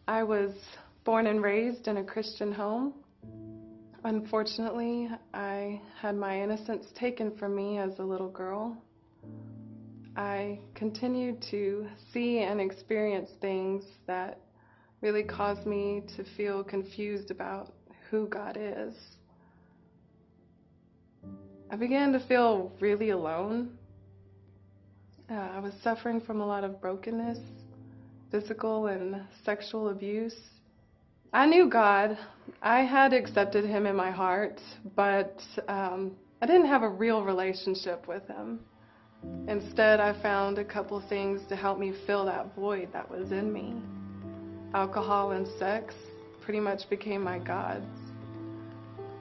I was born and raised in a Christian home. Unfortunately, I had my innocence taken from me as a little girl. I continued to see and experience things that really caused me to feel confused about who God is. I began to feel really alone. I was suffering from a lot of brokenness, physical and sexual abuse. I knew God. I had accepted Him in my heart, but I didn't have a real relationship with Him. Instead, I found a couple things to help me fill that void that was in me. Alcohol and sex pretty much became my gods.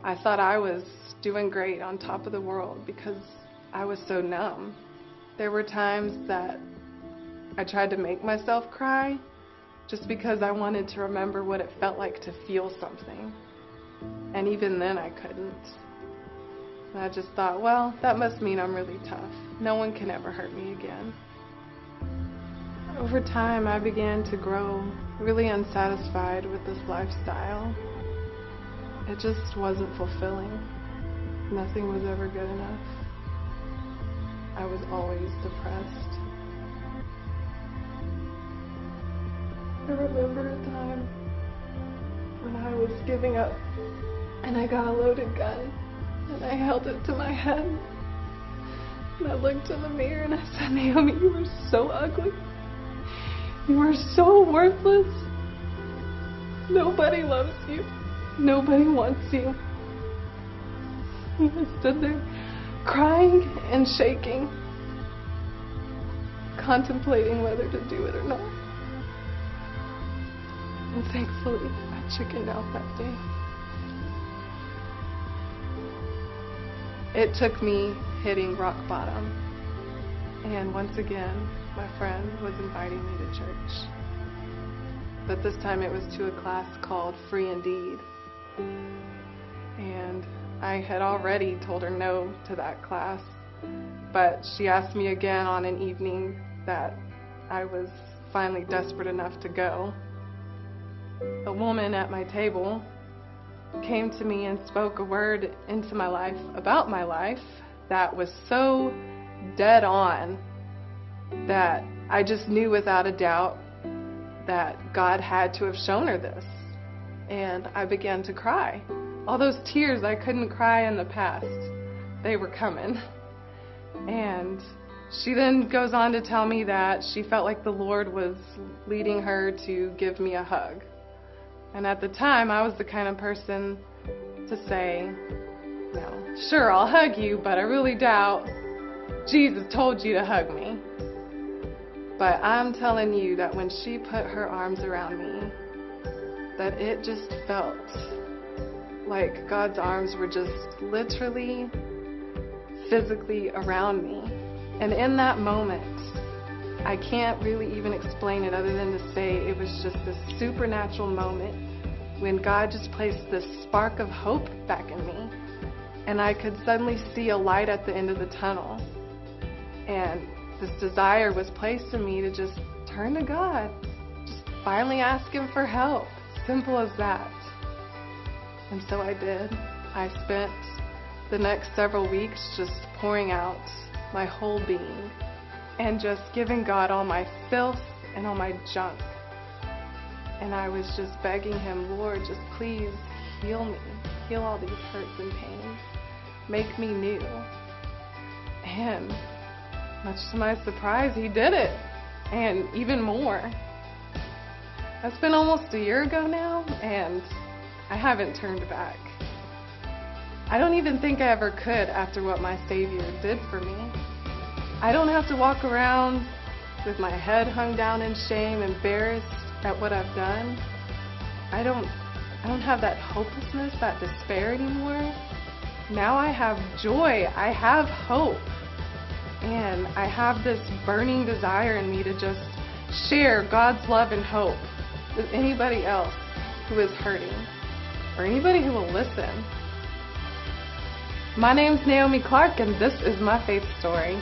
I thought I was doing great on top of the world because I was so numb. There were times that I tried to make myself cry just because I wanted to remember what it felt like to feel something. And even then I couldn't. And I just thought, well, that must mean I'm really tough. No one can ever hurt me again. Over time, I began to grow really unsatisfied with this lifestyle. It just wasn't fulfilling. Nothing was ever good enough. I was always depressed. I remember a time when I was giving up and I got a loaded gun and I held it to my head. And I looked in the mirror and I said, Naomi, you are so ugly. You are so worthless. Nobody loves you. Nobody wants you. And I stood there crying and shaking, contemplating whether to do it or not. And thankfully, I chickened out that day. It took me hitting rock bottom. And once again, my friend was inviting me to church. But this time it was to a class called Free Indeed. And I had already told her no to that class. But she asked me again on an evening that I was finally desperate enough to go. A woman at my table came to me and spoke a word into my life about my life that was so dead on that I just knew without a doubt that God had to have shown her this. And I began to cry. All those tears I couldn't cry in the past, they were coming. And she then goes on to tell me that she felt like the Lord was leading her to give me a hug. And at the time, I was the kind of person to say, no, sure, I'll hug you, but I really doubt Jesus told you to hug me. But I'm telling you that when she put her arms around me, that it just felt like God's arms were just literally, physically around me. And in that moment, I can't really even explain it other than to say it was just this supernatural moment when God just placed this spark of hope back in me. And I could suddenly see a light at the end of the tunnel. And this desire was placed in me to just turn to God. Just finally ask Him for help. Simple as that. And so I did. I spent the next several weeks just pouring out my whole being and just giving God all my filth and all my junk. And I was just begging Him, Lord, just please heal me. Heal all these hurts and pains. Make me new. And much to my surprise, He did it. And even more. That's been almost a year ago now, and I haven't turned back. I don't even think I ever could after what my Savior did for me. I don't have to walk around with my head hung down in shame, embarrassed at what I've done. I don't have that hopelessness, that despair anymore. Now I have joy. I have hope. And I have this burning desire in me to just share God's love and hope with anybody else who is hurting or anybody who will listen. My name's Naomi Clark, and this is my faith story.